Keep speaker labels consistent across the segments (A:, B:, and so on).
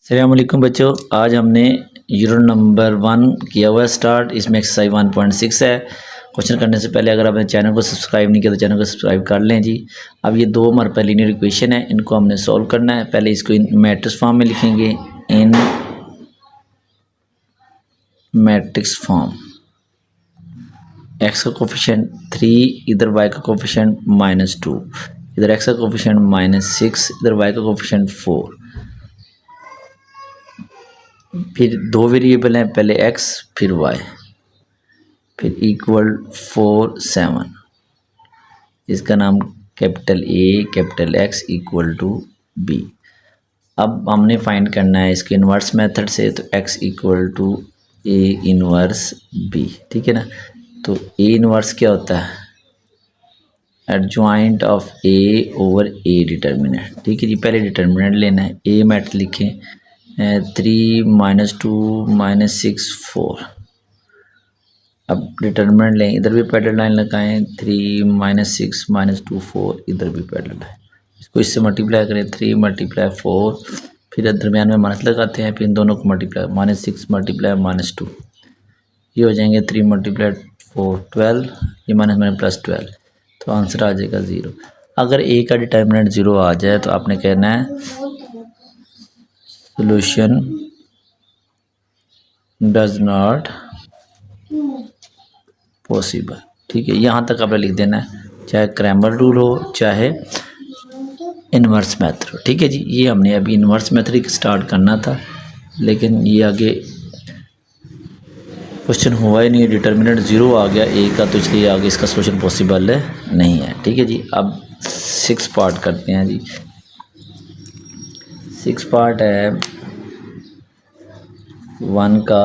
A: अस्सलामुअलैकुम बच्चों, आज हमने यूनिट नंबर 1 किया हुआ है स्टार्ट। इसमें एक्सरसाइज 1.6 है। क्वेश्चन करने से पहले अगर आपने चैनल को सब्सक्राइब नहीं किया तो चैनल को सब्सक्राइब कर लें जी। अब ये दो हमारे पास लीनियर इक्वेशन है, इनको हमने सॉल्व करना है। पहले इसको इन मैट्रिक्स फॉर्म में लिखेंगे। इन मैट्रिक्स फॉर्म एक्स का कोफिशिएंट 3, इधर वाई का कोफिशिएंट -2, इधर एक्स का कोफिशिएंट -6, इधर वाई का कोफिशिएंट 4। फिर दो वेरिएबल हैं, पहले x फिर y, फिर इक्वल 4 7। इसका नाम capital A capital X equal to B। अब हमने फाइंड करना है इसके इन्वर्स मेथड से, तो x equal to A inverse B, ठीक है ना। तो A इन्वर्स क्या होता है? Adjoint of A over A determinant, ठीक है जी। पहले डिटर्मिनेंट लेना है, A मैट्रिक्स लिखें 3 -2 -6 4। अब डिटर्मिनेंट लें, इधर भी पैरेलल लाइन लगाएं, 3 -6 -2 4, इधर भी पैरेलल है। इसको इससे मल्टीप्लाई करें, 3 × 4, फिर दरमियान में माइनस लगाते हैं, फिर इन दोनों को मल्टीप्लाई, -6 × -2, ये हो जाएंगे 3 × 4 12, ये -12, तो आंसर आ जाएगा 0। अगर ए का डिटर्मिनेंट 0 आ जाए तो आपने कहना है सोल्यूशन डज नॉट पॉसिबल, ठीक है। यहाँ तक आपने लिख देना है, चाहे क्रैमर रूल हो चाहे इन्वर्स मेथड हो, ठीक है जी। ये हमने अभी इन्वर्स मेथड स्टार्ट करना था, लेकिन ये आगे क्वेश्चन हुआ ही नहीं, डिटर्मिनेंट 0 आ गया ए का, तो इसलिए आगे इसका सोल्यूशन पॉसिबल नहीं है, ठीक है जी। अब 6 पार्ट करते हैं जी। 6 पार्ट है 1 का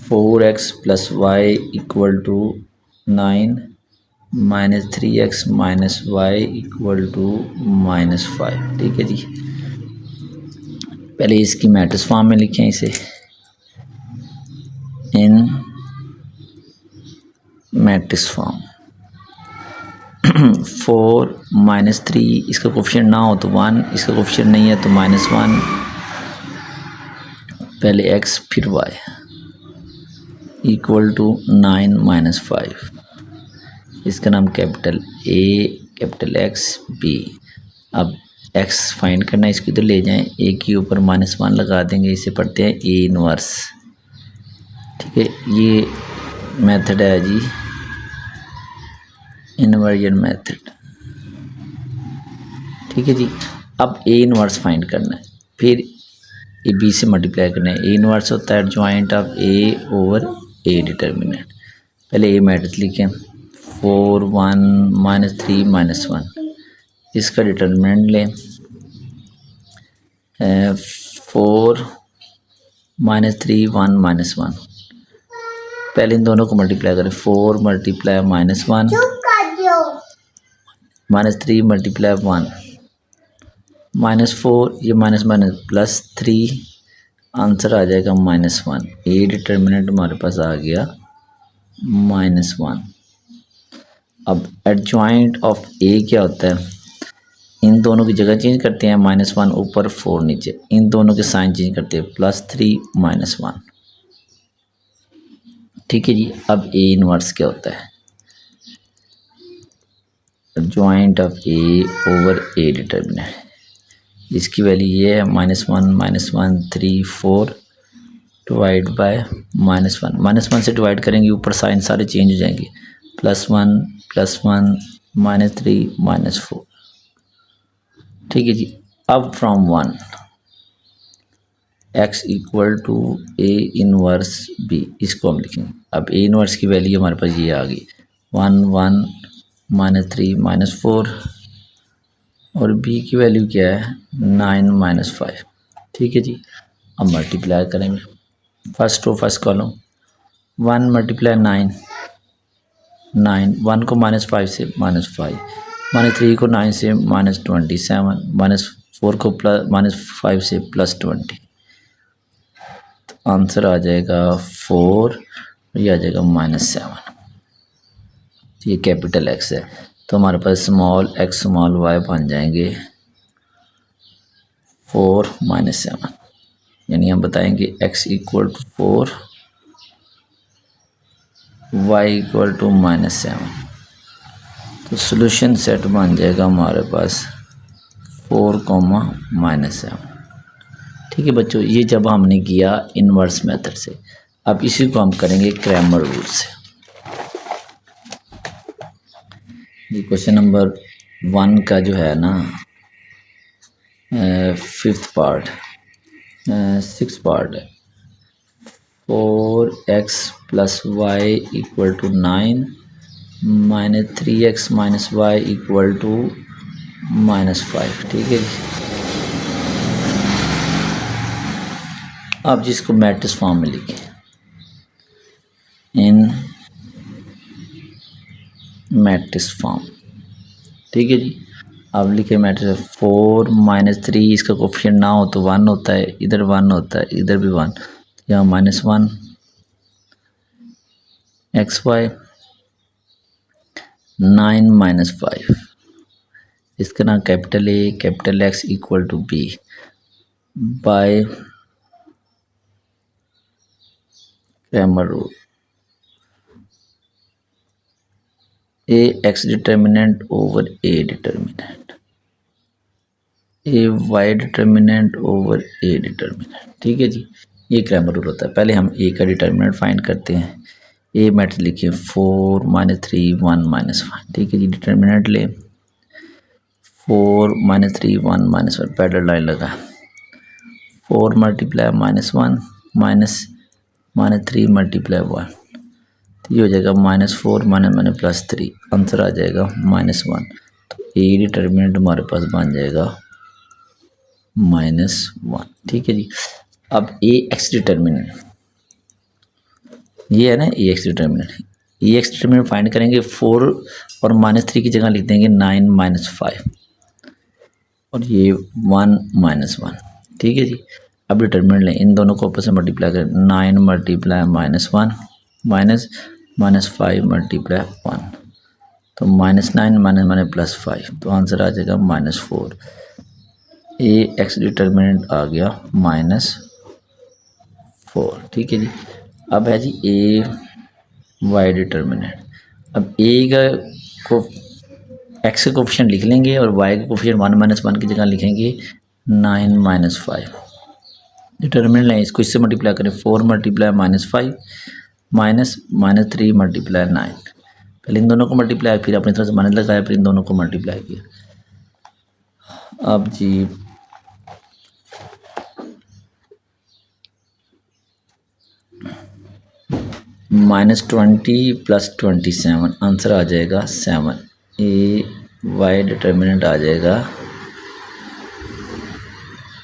A: 4x + y equal to 9 -3x - y equal to -5, ठीक है जी। पहले इसकी मैट्रिक्स फॉर्म में लिखें इसे, इन मैट्रिक्स फॉर्म 4 -3, इसका कोफिशिएंट ना हो तो 1, इसका कोफिशिएंट नहीं है तो -1, पहले x फिर y इक्वल टू 9 - 5। इसका नाम capital A capital X B। अब x फाइंड करना है, इसको इधर ले जाएं, a के ऊपर -1 लगा देंगे, इसे पढ़ते हैं A इन्वर्स, ठीक है। ये मेथड है जी इन्वर्जन मेथड, ठीक है जी। अब A इन्वर्स फाइंड करना है, फिर ए B से मल्टीप्लाई करना है। A इन्वर्स होता है joint of A over A determinant. पहले A मैट्रिक्स लिखें, 4 1 -3 -1, इसका डिटर्मिनेंट लें 4 -3 1 -1, पहले इन दोनों को मल्टीप्लाई करें, 4 × -1 -3 × 1 -4, ये +3, आंसर आ जाएगा -1। ए डिटर्मिनेंट हमारे पास आ गया -1। अब एडजॉइंट ऑफ ए क्या होता है? इन दोनों की जगह चेंज करते हैं, -1 ऊपर 4 नीचे, इन दोनों के साइन चेंज करते हैं, +3 -1, ठीक है जी। अब ए इन्वर्स क्या होता है? Joint of A over A determinant, इसकी वैल्यू ये है -1 -1 3 4 डिवाइड बाय -1 से डिवाइड करेंगे, ऊपर साइन सारे चेंज हो जाएंगे, +1 +1 -3 -4, ठीक है जी। अब from 1 x equal to A inverse B, इसको हम लिखेंगे। अब A इन्वर्स की वैल्यू हमारे पास ये आ गई 1 1 -3 -4, और B की वैल्यू क्या है 9 -5, ठीक है जी। अब मल्टीप्लाई करेंगे, फर्स्ट रो फर्स्ट कॉलम, 1 × 9 9, 1 को -5 से -5, -3 को 9 से -27, -4 को -5 से +20, तो आंसर आ जाएगा 4, ये आ जाएगा -7। ये कैपिटल X है, तो हमारे पास स्मॉल x स्मॉल y बन जाएंगे 4 माइनस 7, यानी हम बताएंगे x equal to 4, y equal to -7। तो सोल्यूशन सेट बन जाएगा हमारे पास 4, -7। ठीक है बच्चों, ये जब हमने किया इन्वर्स मेथड से। अब इसी को हम करेंगे क्रैमर रूल से। ये क्वेश्चन नंबर 1 का जो है ना 5th पार्ट 6th पार्ट है। 4x plus y equal to 9 minus 3x minus y equal to -5। ठीक है जी। आप जिसको मैट्रिक्स फॉर्म में लिखें, इन मैट्रिक्स फॉर्म। ठीक है जी। अब लिखे मैट्रिक्स 4 माइनस 3, इसका कोफिशिएंट ना हो तो 1 होता है, इधर 1 होता है, इधर भी 1, यहाँ -1 xy 9 माइनस 5, इसका नाम capital A capital X equal to B by Cramer rule. A x determinant over A determinant, A Y determinant over A determinant. ठीक है जी। ये क्रैमर रूल होता है। पहले हम ए का डिटर्मिनेंट फाइंड करते हैं। ए मैट्रिक्स लिखिए 4 माइनस 3 1 माइनस 1। ठीक है जी। डिटर्मिनेंट ले 4 माइनस 3 1 माइनस 1, पैरेलल लाइन लगा 4 मल्टीप्लाई -1 माइनस 3 मल्टीप्लाई 1, तो ये हो जाएगा -4 माइनस +3, आंसर आ जाएगा -1। तो ए डिटर्मिनेंट हमारे पास बन जाएगा -1। ठीक है जी। अब ए एक्स डिटर्मिनेंट, ये है ना ए x determinant, A x determinant find करेंगे। 4 और -3 की जगह लिख देंगे 9 माइनस 5 और ये 1 -1। ठीक है जी। अब डिटर्मिनेंट लें, इन दोनों को आपस में मल्टीप्लाई करें, 9 मल्टीप्लाई -1 माइनस 5 मल्टीप्लाई 1, तो -9 माइनस +5, तो आंसर आ जाएगा -4। ए एक्स डिटर्मिनेंट आ गया -4। ठीक है जी। अब है जी ए वाई डिटर्मिनेंट। अब ए का को एक्स का कोफिशिएंट लिख लेंगे और वाई का कोफिशिएंट 1 - 1 की जगह लिखेंगे 9 माइनस 5। डिटर्मिनेंट लें, इसको इससे मल्टीप्लाई करें, 4 मल्टीप्लाई -5 -3 मल्टीप्लाई 9। पहले इन दोनों को मल्टीप्लाई, फिर अपनी तरफ से माइनस लगाया, फिर इन दोनों को मल्टीप्लाई किया। अब जी -20 + 27, आंसर आ जाएगा 7। ए वाई डिटर्मिनेंट आ जाएगा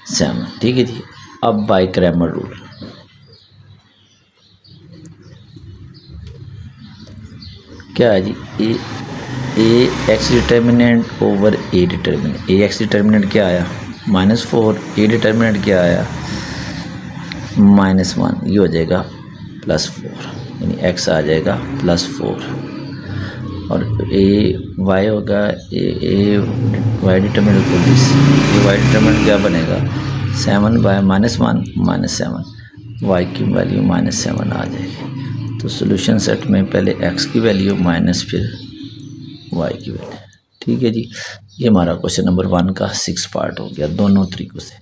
A: 7। ठीक है जी। अब बाय क्रैमर रूल, क्या है जी, A x determinant over A determinant. A x determinant क्या आया -4, ए डिटर्मिनेंट क्या आया -1, ये हो जाएगा +4, यानी एक्स आ जाएगा +4। और ए वाई होगा ए वाई डिटर्मिनेंट को दिस, ए वाई डिटर्मिनेंट क्या बनेगा 7 बाय -1 -7, वाई की वैल्यू -7 आ जाएगी। तो सॉल्यूशन सेट में पहले एक्स की वैल्यू माइनस फिर वाई की वैल्यू। ठीक है जी। ये हमारा क्वेश्चन नंबर 1 का 6 पार्ट हो गया दोनों तरीक़ों से।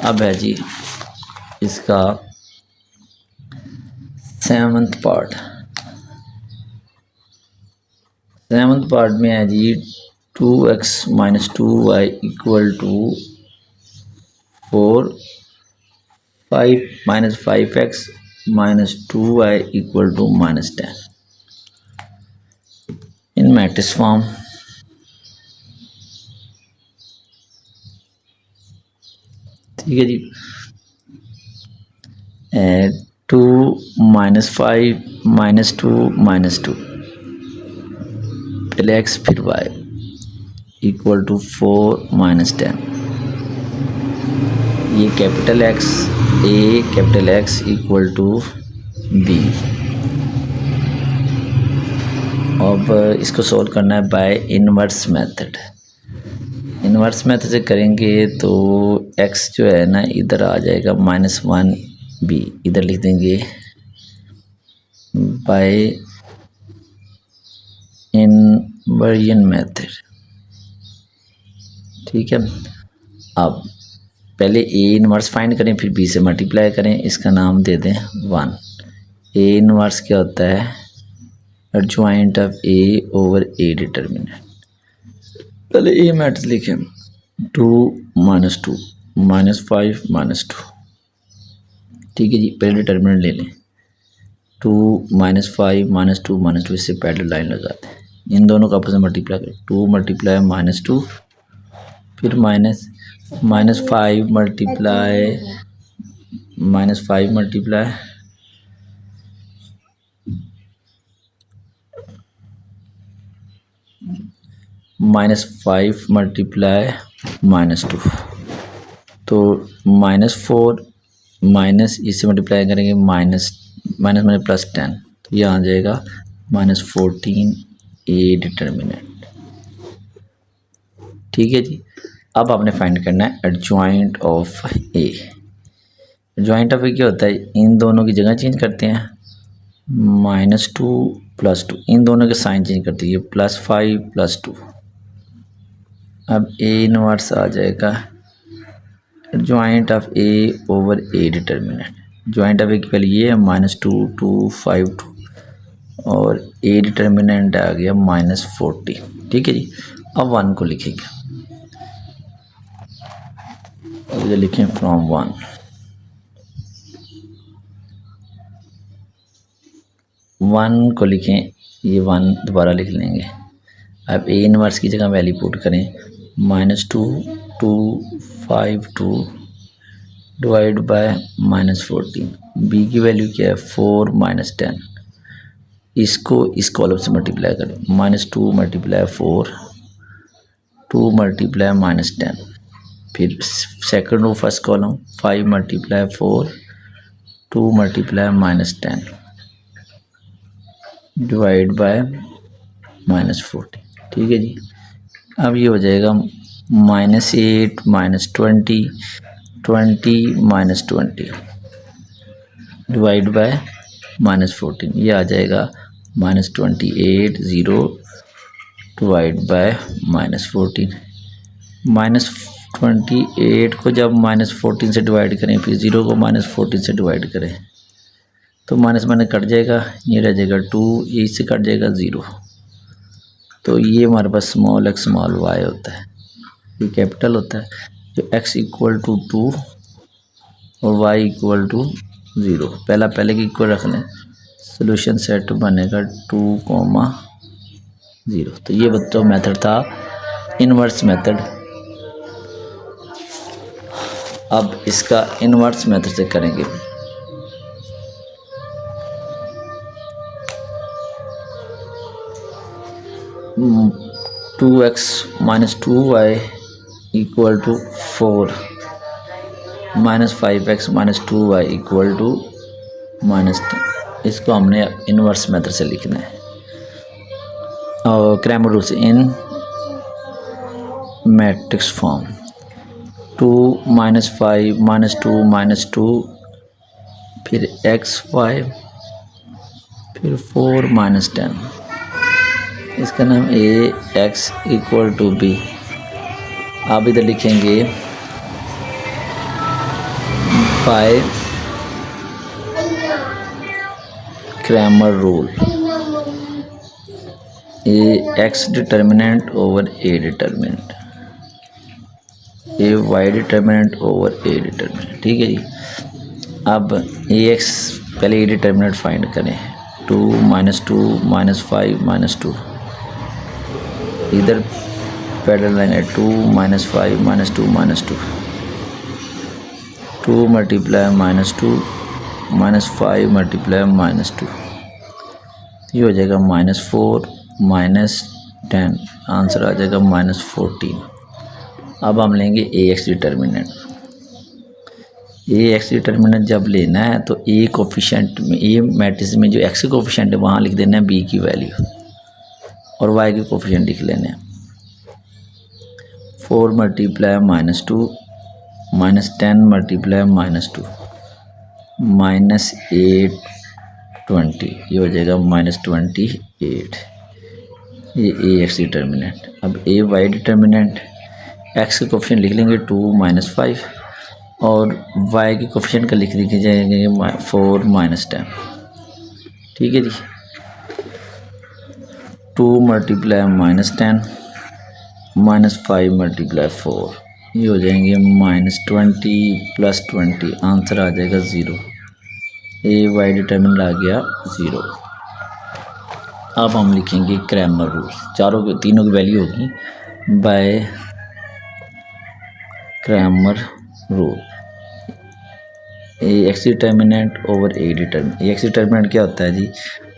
A: अब है जी इसका 7th पार्ट। 7th पार्ट में है जी 2x - 2y equal to 4, 5 - 5x -2y equal to -10 in matrix form. ठीक है जी। 2 - 5 -2 -2, पहले x फिर y इक्वल टू 4 -10, ये capital X A capital X equal to B. अब इसको सॉल्व करना है by inverse method. Inverse method से करेंगे तो एक्स जो है ना इधर आ जाएगा -1b, इधर लिख देंगे बाय इनवर्जन मेथड। ठीक है, अब पहले ए इनवर्स फाइंड करें, फिर बी से मल्टीप्लाई करें, इसका नाम दे दें 1। ए इनवर्स क्या होता है? Adjoint of A over A determinant. पहले ए मैट्रिक्स लिखें 2 - 2 -5 -2। ठीक है जी, पहले डिटर्मिनेंट ले लें 2 -5 -2 -2, इससे पैरेलल लाइन लगाते हैं, इन दोनों का आपस में मल्टीप्लाई करें 2 × -2 फिर -5 मल्टीप्लाई -5 मल्टीप्लाई -5 मल्टीप्लाई -2, तो -4 माइनस इससे मल्टीप्लाई करेंगे माइनस माइनस +10, तो ये आ जाएगा -14 ए डिटर्मिनेंट। ठीक है जी, अब आपने फाइंड करना है adjoint of A. Adjoint of A क्या होता है? इन दोनों की जगह चेंज करते हैं, -2 +2, इन दोनों के साइन चेंज करते हैं, +5 +2। अब ए इनवर्स आ जाएगा adjoint of A over A determinant. Joint of A की वैल्यू ये है -2 2 5 2, और ए डिटर्मिनेंट आ गया -14। ठीक है जी, अब 1 को लिखेंगे, ये लिखें फ्रॉम 1 को लिखें, ये 1 दोबारा लिख लेंगे। अब ए इनवर्स की जगह वैल्यू पुट करें -2 2 5 2 डिवाइड बाय -14। बी की वैल्यू क्या है? 4 -10, इसको इस कॉलम से मल्टीप्लाई करें, -2 × 4 2 × -10, फिर सेकंड और फर्स्ट कॉलम 5 × 4 2 × -10 डिवाइड बाय -14। ठीक है जी, अब ये हो जाएगा -8 -20 20 -20 डिवाइड बाय -14, ये आ जाएगा -28 0 डिवाइड बाय -14। -28 को जब -14 से डिवाइड करें, फिर 0 को -14 से डिवाइड करें, तो माइनस कट जाएगा, ये रह जाएगा 2, ये इससे कट जाएगा 0, तो ये हमारे पास स्मॉल x स्मॉल y होता है, ये कैपिटल होता है, जो x = 2 और y = 0, पहले के इक्वल रख लें, सोल्यूशन सेट बनेगा 2, 0। तो ये बच्चों मेथड था इनवर्स मेथड। अब इसका इनवर्स मेथड से करेंगे। (2x - 2y = 4 -5x - 2y = -10, इसको हमने इनवर्स मेथड से लिखना है, और क्रैमर रूल से इन मैट्रिक्स फॉर्म 2 - 5 - 2 - 2 फिर xy फिर 4 - 10, इसका नाम Ax = b। आप इधर लिखेंगे by Cramer rule, Ax determinant over A determinant, Ay determinant over A determinant. ठीक है जी, अब Ax पहले A डिटर्मिनेंट फाइंड करें, 2 - 2 -5 -2, इधर पैरेलल लाइन है 2 - 5 - 2 -2 2 × -2 -5 × -2, ये हो जाएगा -4 -10, आंसर आ जाएगा -14। अब हम लेंगे Ax डिटर्मिनेंट। Ax डिटर्मिनेंट जब लेना है तो A कोफिशिएंट में, A मैट्रिक्स में जो x कोफिशिएंट है वहाँ लिख देना है B की वैल्यू, और y के कोफिशिएंट लिख लेने हैं 4 × -2 -10 मल्टीप्लाई -2 -8 20, ये हो जाएगा -28। ये ए एक्स डिटर्मिनेंट। अब ए वाई डिटर्मिनेंट, एक्स के कोफिशिएंट लिख लेंगे 2 -5 और वाई के कोफिशिएंट का लिख जाएंगे 4 -10। ठीक है जी। 2 मल्टीप्लाई -10 -5 मल्टीप्लाई 4, ये हो जाएंगे -20 + 20, आंसर आ जाएगा 0। ए वाई डिटर्मिनेंट आ गया 0। अब हम लिखेंगे क्रैमर रूल। तीनों की वैल्यू होगी by Cramer rule. A x determinant over A determinant. A x determinant क्या होता है जी?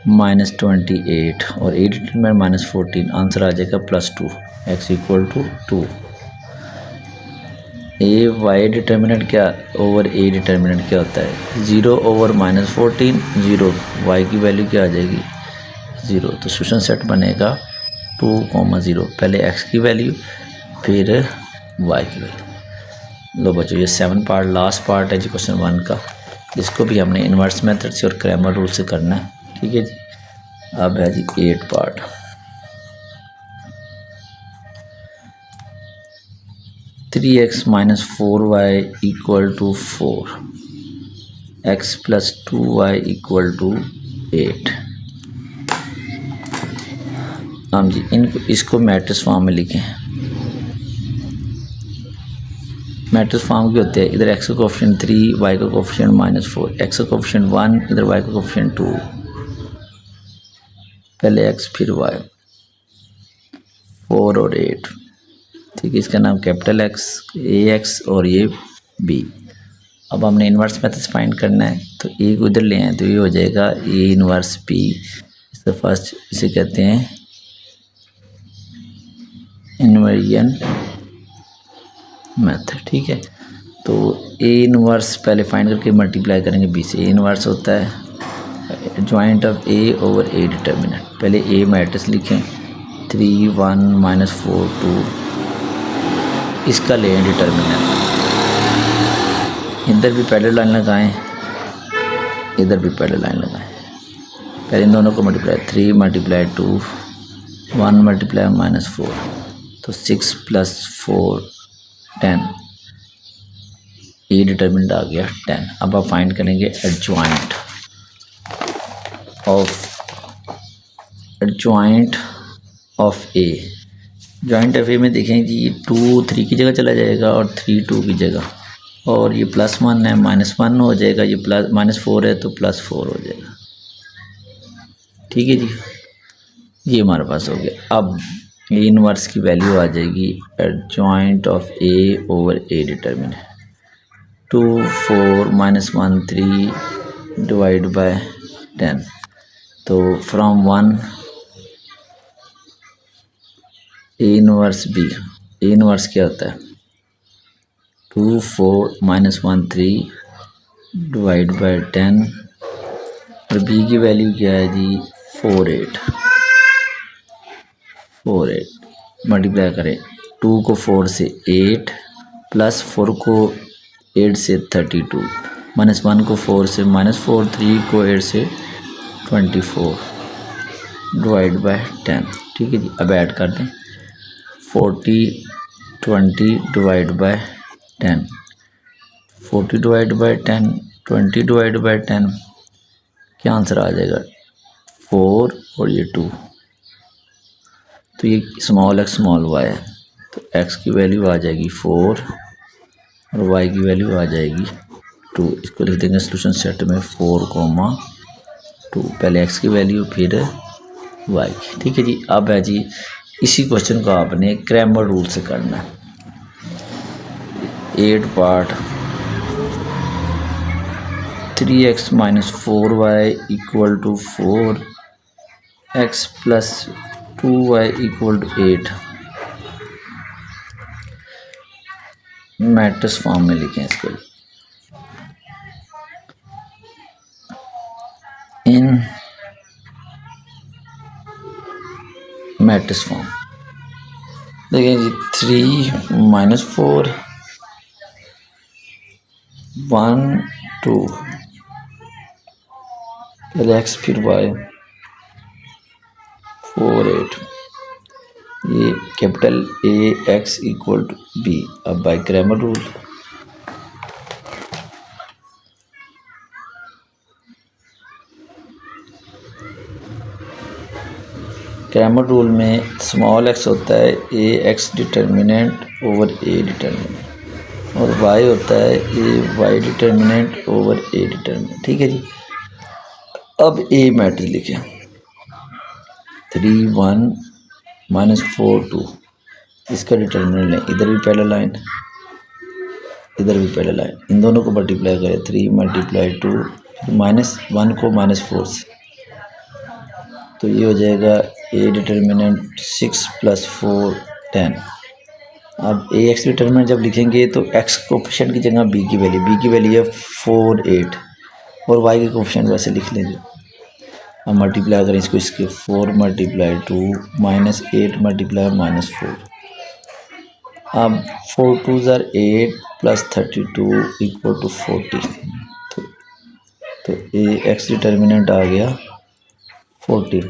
A: -28 और ए डिटर्मिनेंट -14, आंसर आ जाएगा +2, X equal to 2। A Y determinant क्या ओवर ए डिटर्मिनेंट क्या होता है? 0 ओवर -14, 0, वाई की वैल्यू क्या आ जाएगी? 0। तो सोल्यूशन सेट बनेगा 2, 0, पहले एक्स की वैल्यू फिर वाई की वैल्यू। लो बच्चों, ये 7 पार्ट लास्ट पार्ट है जी क्वेश्चन 1 का, इसको भी हमने इन्वर्स मेथड से और क्रैमर रूल से करना है। ठीक है जी। अब है जी 8 part. Three x -4y = 4, x + 2y = 8। हम जी इसको मैट्रिक्स फॉर्म में लिखें। मैट्रिक्स फॉर्म की होते हैं, इधर x का कोफिशिएंट 3, y का कोफिशिएंट -4, x का कोफिशिएंट 1, इधर y का कोफिशिएंट 2, पहले x फिर y, 4 और 8। ठीक है, इसका नाम कैपिटल एक्स, ए एक्स और ये बी। अब हमने इन्वर्स मेथड फाइंड करना है, तो ए को इधर ले आए तो ये हो जाएगा ए इन्वर्स बी। इसका फर्स्ट इसे कहते हैं इन्वर्जन मेथड। ठीक है, तो ए इन्वर्स पहले फाइंड करके मल्टीप्लाई करेंगे बी से। ए इन्वर्स होता है joint of A over A determinant. पहले ए मैट्रिक्स लिखें, 3 1 -4 2, इसका लें डिटर्मिनेंट। इधर भी पैरेलल लाइन लगाएं, इधर भी पैरेलल लाइन लगाएं। पहले इन दोनों को मल्टीप्लाई, 3 × 2 1 × -4, तो 6 + 4 10, ए डिटर्मिनेंट आ गया 10। अब आप फाइंड करेंगे adjoint of A. Joint of A में देखें जी, 2 3 की जगह चला जाएगा और 3 2 की जगह, और ये +1 है -1 हो जाएगा, ये -4 है तो +4 हो जाएगा। ठीक है जी, ये हमारे पास हो गया। अब ए इन्वर्स की वैल्यू आ जाएगी adjoint of A over A determinant, 2 4 -1 3 divide by 10। तो from 1 A inverse B. A inverse क्या होता है? 2 4 -1 3 डिवाइड बाय 10, और बी की वैल्यू क्या है जी? 4 8। मल्टीप्लाई करें, 2 को 4 से 8 प्लस 4 को 8 से 32, -1 को 4 से -4, 3 को 8 से 24 डिवाइड बाय 10। ठीक है जी, अब ऐड कर दें, 40 20 divide by 10, 40 divide by 10, 20 divide by 10, क्या आंसर आ जाएगा? 4 और ये 2। तो ये स्मॉल x स्मॉल y है, तो x की वैल्यू आ जाएगी 4 और y की वैल्यू आ जाएगी 2। इसको लिख देंगे सोल्यूशन सेट में 4, 2, पहले x की वैल्यू फिर y की। ठीक है जी। अब है जी, इसी क्वेश्चन को आपने क्रैमर रूल से करना है। 8 part, 3x - 4y = 4, x + 2y = 8। Matrix form में लिखें इसको, इन मैट्रिक्स फॉर्म। देखें जी, 3 - 4 1 2 पहले x फिर y 4 8 ये capital A x equal to B। अब बाय क्रैमर रूल में स्मॉल x होता है A x determinant over A determinant और y होता है A Y determinant over A determinant. ठीक है जी। अब ए मैट्रिक्स लिखें 3 1 -4 2 इसका डिटर्मिनेंट लें। इधर भी पहला लाइन इधर भी पहला लाइन, इन दोनों को मल्टीप्लाई करें 3 × 2 -1 को -4 से, तो ये हो जाएगा ए डिटर्मिनेंट 6 + 4 10। अब ए एक्स डिटर्मिनेंट जब लिखेंगे तो एक्स कोफिशिएंट की जगह बी की वैल्यू है 4 8 और वाई के कोफिशिएंट वैसे लिख लेंगे। अब मल्टीप्लाई करें इसको इसके 4 × 2 -8 × -4। अब 4 2 8 + 32 = 40। तो ए एक्स डिटर्मिनेंट आ गया 40।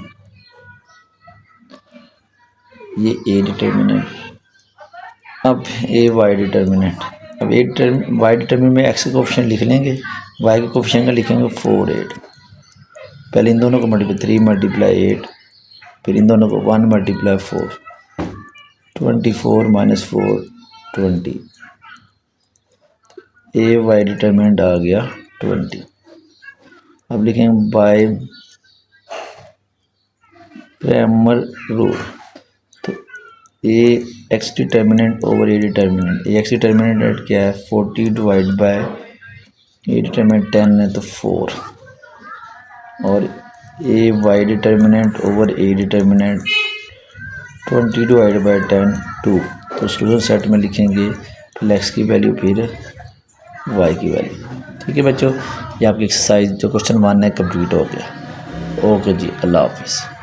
A: ये ए डिटर्मिनेंट। अब ए वाई डिटर्मिनेंट। अब वाई डिटर्मिनेंट में एक्स का कोफिशिएंट लिख लेंगे, वाई के कोफिशिएंट का लिखेंगे 4 8। पहले इन दोनों को मल्टीप्लाई 3 × 8 फिर इन दोनों को 1 × 4 24 - 4 20। ए वाई डिटर्मिनेंट आ गया 20। अब लिखेंगे बाय क्रैमर रूल। तो A x determinant over A determinant, A x determinant क्या है 40 / ए डिटर्मिनेंट 10 है तो 4 और A Y determinant over A determinant 20 / 10 2। तो स्टूडेंट सेट में लिखेंगे पहले एक्स की वैल्यू फिर वाई की वैल्यू। ठीक है बच्चों, ये आपकी एक्सरसाइज जो क्वेश्चन 1 है कंप्लीट हो गया। ओके जी, अल्लाह हाफिज़।